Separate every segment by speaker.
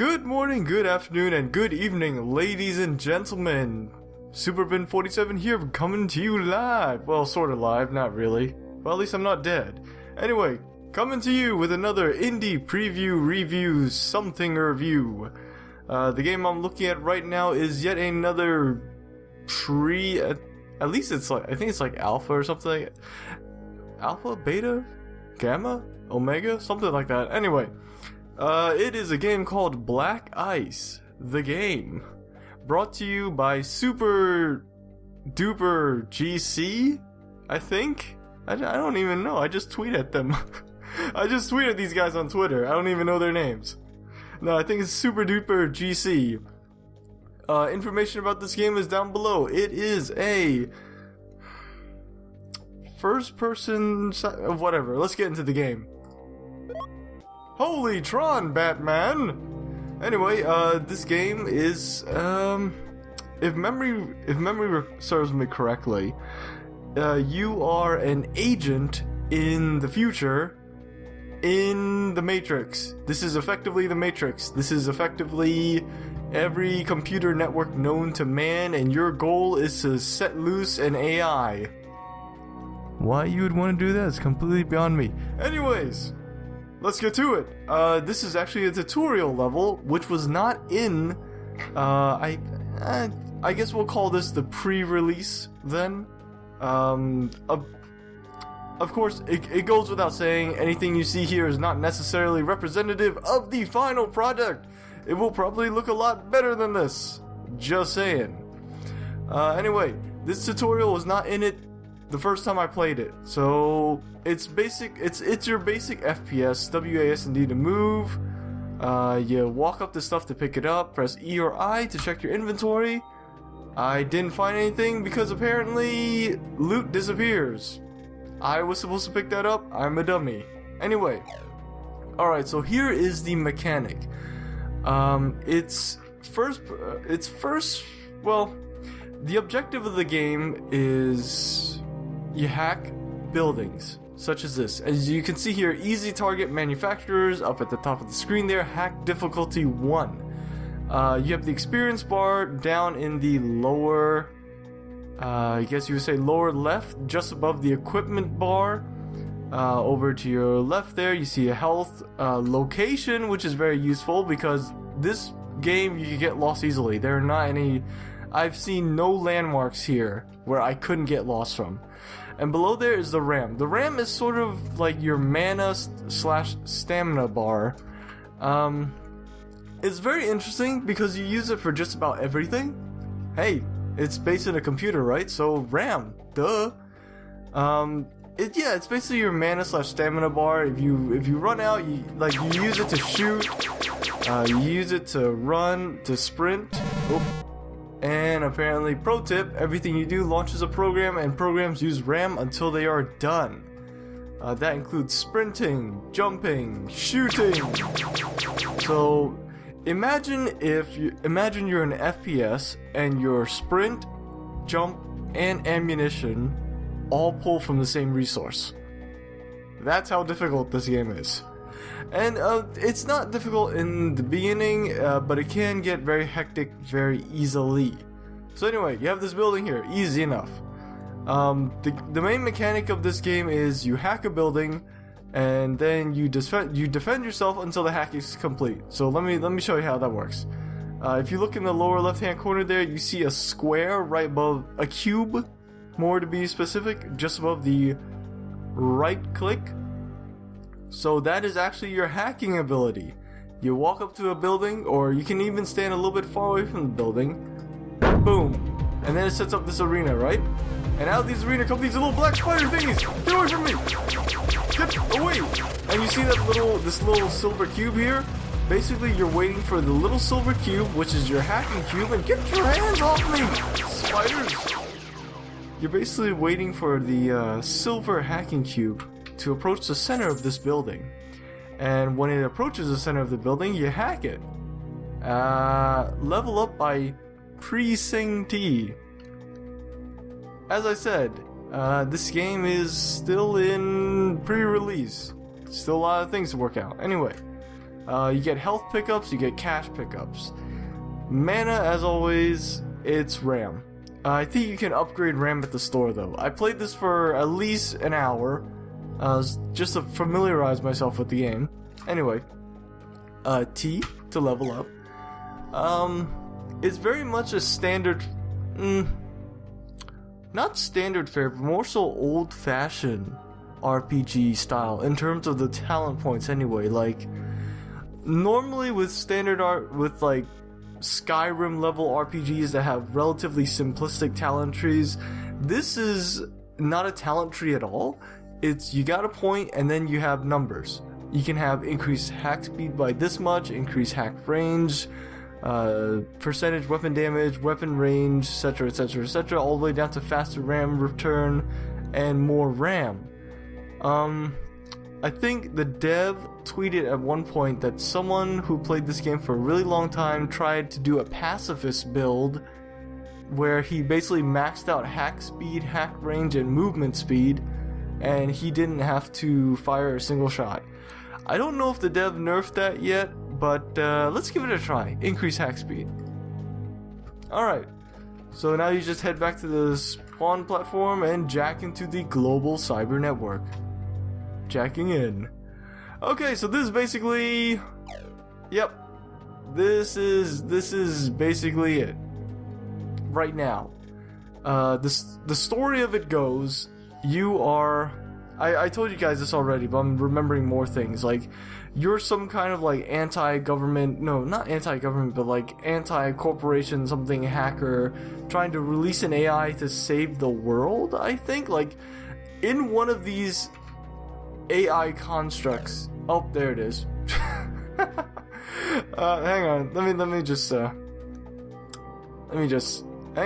Speaker 1: Good morning, good afternoon, and good evening, ladies and gentlemen. SuperDuperGC here, coming to you live. Well, sort of live, not really. Well, at least I'm not dead. Anyway, coming to you with another indie preview review something review. The game I'm looking at right now is yet another at least it's like, I think it's like alpha or something. Alpha, beta, gamma, omega, something like that. Anyway. It is a game called Black Ice, the game, brought to you by SuperDuperGC, I think? I don't even know, I just tweet at them. I just tweet at these guys on Twitter, I don't even know their names. No, I think it's SuperDuperGC. Information about this game is down below. It is a first person, whatever, let's get into the game. Holy Tron, Batman! Anyway, this game is, if memory serves me correctly, you are an agent in the future in the Matrix. This is effectively the Matrix. This is effectively every computer network known to man, and your goal is to set loose an AI. Why you would want to do that is completely beyond me. Anyways, let's get to it. This is actually a tutorial level, which was not in, I guess we'll call this the pre-release then. Of course, it goes without saying, anything you see here is not necessarily representative of the final product. It will probably look a lot better than this. Just saying. Anyway, this tutorial was not in it the first time I played it, so it's basic. It's your basic FPS. WAS and D to move. You walk up to stuff to pick it up. Press E or I to check your inventory. I didn't find anything because apparently loot disappears. I was supposed to pick that up. I'm a dummy. Anyway, all right. So here is the mechanic. It's first. Well, the objective of the game is you hack buildings such as this. As you can see here, easy target manufacturers up at the top of the screen there. Hack difficulty 1. You have the experience bar down in the lower, I guess you would say lower left, just above the equipment bar. Over to your left there, you see a health location, which is very useful because this game you can get lost easily. There are not any. I've seen no landmarks here where I couldn't get lost from. And below there is the RAM. The RAM is sort of like your mana slash stamina bar. It's very interesting because you use it for just about everything. Hey, it's based in a computer, right? So RAM, duh. It's basically your mana slash stamina bar. If you run out, you use it to shoot. You use it to run, to sprint. Oh. And apparently, pro tip, everything you do launches a program, and programs use RAM until they are done. That includes sprinting, jumping, shooting. So imagine you're an FPS and your sprint, jump, and ammunition all pull from the same resource. That's how difficult this game is. And it's not difficult in the beginning, but it can get very hectic very easily. So anyway, you have this building here, easy enough. The main mechanic of this game is you hack a building, and then you defend yourself until the hack is complete. So let me show you how that works. If you look in the lower left-hand corner there, you see a square right above a cube, more to be specific, just above the right click. So that is actually your hacking ability. You walk up to a building, or you can even stand a little bit far away from the building. Boom. And then it sets up this arena, right? And out of this arena come these little black spider thingies. Get away from me! Get away! And you see this little silver cube here? Basically, you're waiting for the little silver cube, which is your hacking cube, and get your hands off me! Spiders! You're basically waiting for the silver hacking cube to approach the center of this building, and when it approaches the center of the building, you hack it. Level up by pressing T. As I said, this game is still in pre-release. Still a lot of things to work out. Anyway, You get health pickups, you get cash pickups. Mana, as always, it's RAM. I think you can upgrade RAM at the store though. I played this for at least an hour, just to familiarize myself with the game. Anyway, T to level up. It's very much a standard, not standard fare, but more so old-fashioned RPG style in terms of the talent points anyway. Like, normally with standard art, with like Skyrim level RPGs that have relatively simplistic talent trees, this is not a talent tree at all. It's, you got a point and then you have numbers. You can have increased hack speed by this much, increased hack range, percentage weapon damage, weapon range, etc, etc, etc, all the way down to faster RAM return and more RAM. I think the dev tweeted at one point that someone who played this game for a really long time tried to do a pacifist build where he basically maxed out hack speed, hack range, and movement speed, and he didn't have to fire a single shot. I don't know if the dev nerfed that yet, but let's give it a try. Increase hack speed. Alright, so now you just head back to the spawn platform and jack into the global cyber network. Jacking in. Okay, so this is basically... Yep. This is basically it. Right now. The story of it goes, you are... I told you guys this already, but I'm remembering more things. Like, you're some kind of like anti-government... No, not anti-government, but like anti-corporation something hacker trying to release an AI to save the world, I think? Like, in one of these AI constructs... Oh, there it is. Hang on. Let me just hang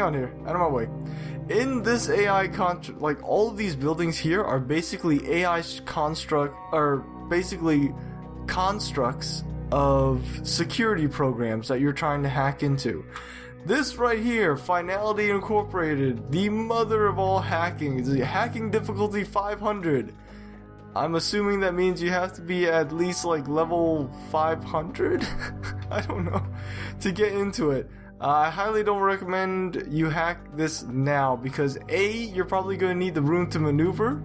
Speaker 1: on here. Out of my way. In this AI construct, like all of these buildings here are basically AI constructs of security programs that you're trying to hack into. This right here, Finality Incorporated, the mother of all hacking, is a hacking difficulty 500. I'm assuming that means you have to be at least like level 500? I don't know, to get into it. I highly don't recommend you hack this now because A, you're probably going to need the room to maneuver.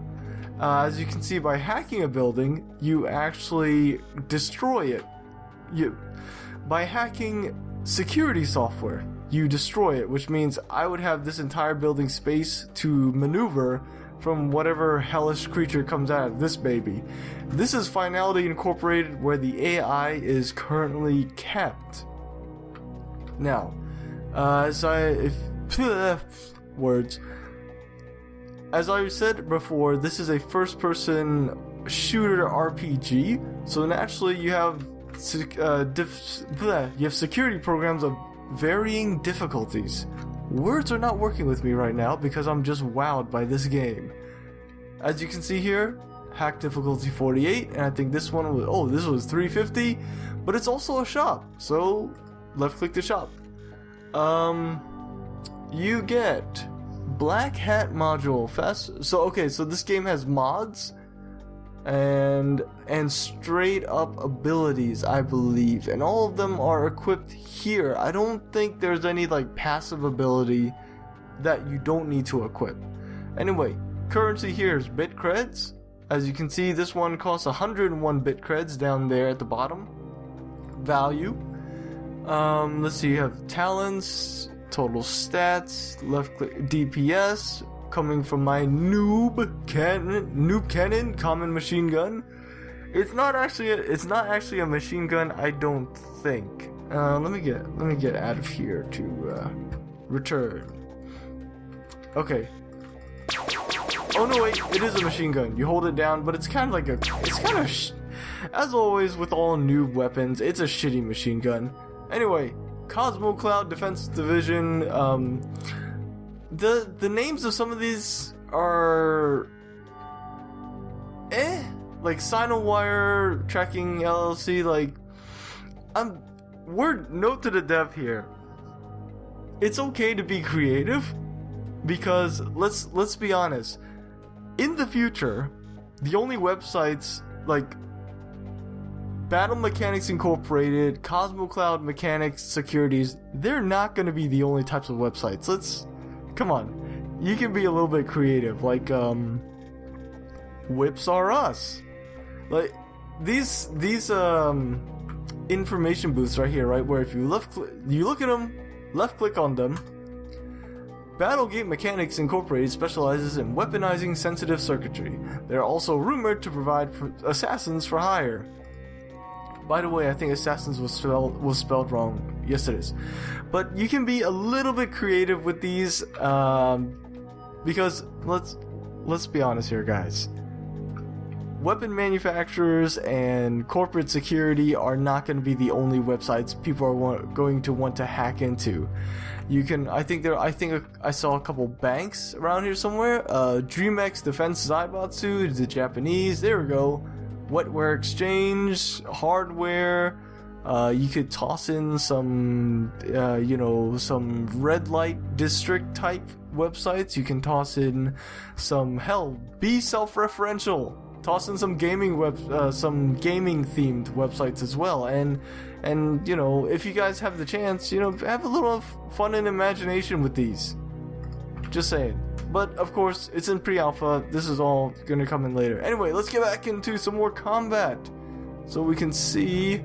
Speaker 1: As you can see, by hacking a building, you actually destroy it. By hacking security software, you destroy it, which means I would have this entire building space to maneuver from whatever hellish creature comes out of this baby. This is Finality Incorporated, where the AI is currently kept. Now, as I said before, this is a first-person shooter RPG, so naturally you have security programs of varying difficulties. Words are not working with me right now because I'm just wowed by this game. As you can see here, hack difficulty 48, and I think this one was, oh, this was 350, but it's also a shop, so left click the shop. You get Black Hat module, fast, so okay, so this game has mods and straight up abilities, I believe, and all of them are equipped here. I don't think there's any like passive ability that you don't need to equip. Anyway, currency here is bit creds. As you can see, this one costs 101 bit creds down there at the bottom. Value. Let's see, you have talents, total stats, left click DPS, coming from my noob cannon, common machine gun. It's not actually a machine gun, I don't think. Let me get out of here to return. Okay. Oh no, wait, it is a machine gun. You hold it down, but it's kind of as always with all noob weapons, it's a shitty machine gun. Anyway, Cosmo Cloud Defense Division. The names of some of these are like Sinowire Tracking LLC. Like, note to the dev here. It's okay to be creative, because let's be honest. In the future, the only websites, like, Battle Mechanics Incorporated, Cosmo Cloud Mechanics Securities, they're not going to be the only types of websites. Come on. You can be a little bit creative, like, Whips Are Us. Like, these information booths right here, right, where if you look at them, left click on them. Battlegate Mechanics Incorporated specializes in weaponizing sensitive circuitry. They are also rumored to provide assassins for hire. By the way, I think assassins was spelled wrong. Yes, it is. But you can be a little bit creative with these, because let's be honest here, guys. Weapon manufacturers and corporate security are not going to be the only websites people are going to want to hack into. You can, I think I saw a couple banks around here somewhere. DreamX Defense Zaibatsu, the Japanese. There we go. Wetware Exchange, hardware. You could toss in some, some red light district type websites. You can toss in some, be self-referential. Toss in some gaming themed websites as well, and if you guys have the chance, have a little fun and imagination with these. Just saying. But of course, it's in pre-alpha. This is all gonna come in later. Anyway, let's get back into some more combat, so we can see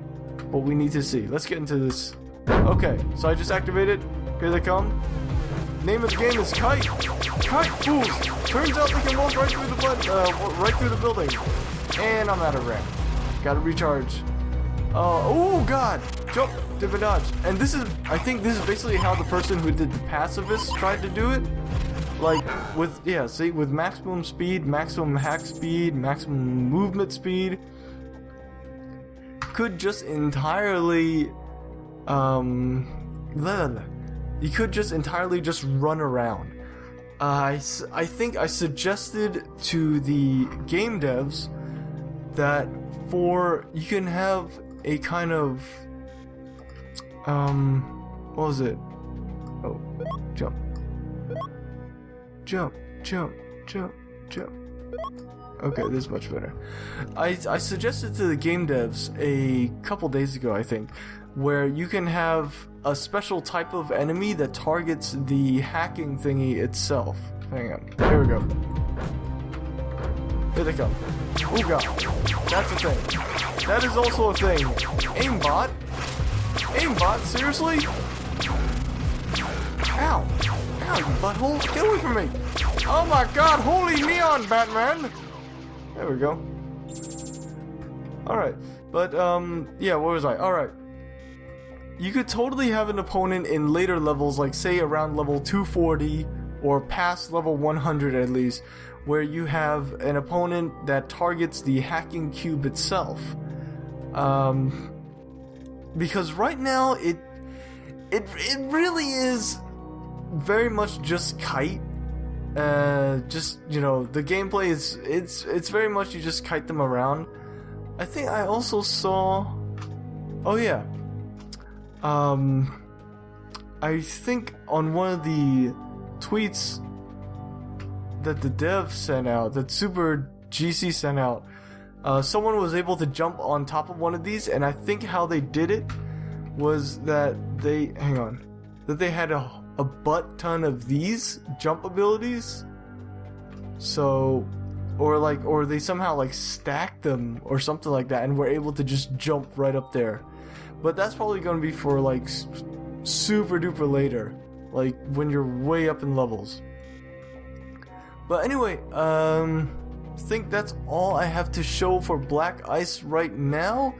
Speaker 1: what we need to see. Let's get into this. Okay, so I just activated. Here they come. Name of the game is Kite. Kite, fools! Turns out they can walk right through the building. And I'm out of rank. Gotta recharge. Oh god! Jump, dip and dodge. And I think this is basically how the person who did the pacifist tried to do it. Like, with maximum speed, maximum hack speed, maximum movement speed. Could just entirely, you could just entirely just run around. I think I suggested to the game devs that you can have a kind of, what was it? Oh, jump. Jump, jump, jump, jump. Okay, this is much better. I suggested to the game devs a couple days ago, I think, where you can have a special type of enemy that targets the hacking thingy itself. Hang on. Here we go. Here they come. Oh god. That's a thing. That is also a thing. Aimbot? Aimbot? Seriously? Ow. Ow, you butthole. Get away from me. Oh my god, holy neon, Batman! There we go. Alright. But, yeah, where was I? Alright. You could totally have an opponent in later levels, like say around level 240 or past level 100 at least, where you have an opponent that targets the hacking cube itself. Because right now it really is very much just kite. The gameplay is it's very much you just kite them around. I think I also saw, oh yeah. I think on one of the tweets that the dev sent out, that SuperDuperGC sent out, someone was able to jump on top of one of these, and I think how they did it was that they had a butt ton of these jump abilities. So, or they somehow like stacked them or something like that, and were able to just jump right up there. But that's probably going to be for like super duper later, like when you're way up in levels. But anyway, I think that's all I have to show for Black Ice right now.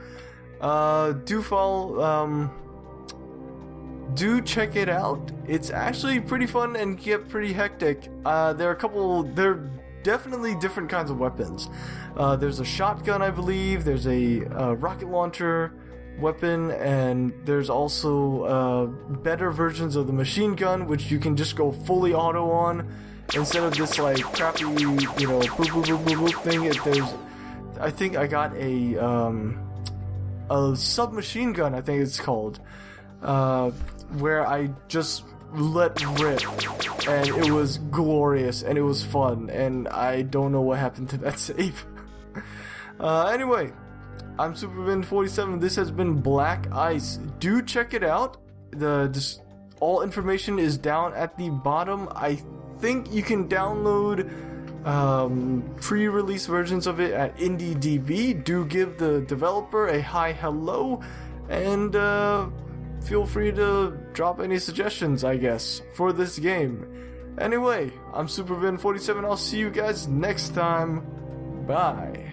Speaker 1: Do check it out. It's actually pretty fun and get pretty hectic. There are definitely different kinds of weapons. There's a shotgun, I believe. There's a rocket launcher weapon, and there's also better versions of the machine gun, which you can just go fully auto on instead of this like crappy, boop boop boop boop boop thing. I think I got a submachine gun, I think it's called, where I just let rip, and it was glorious and it was fun, and I don't know what happened to that save. Anyway, I'm SuperVin47. This has been Black Ice. Do check it out. All information is down at the bottom. I think you can download pre-release versions of it at IndieDB. Do give the developer a hi hello, and feel free to drop any suggestions, I guess, for this game. Anyway, I'm SuperVin47. I'll see you guys next time. Bye.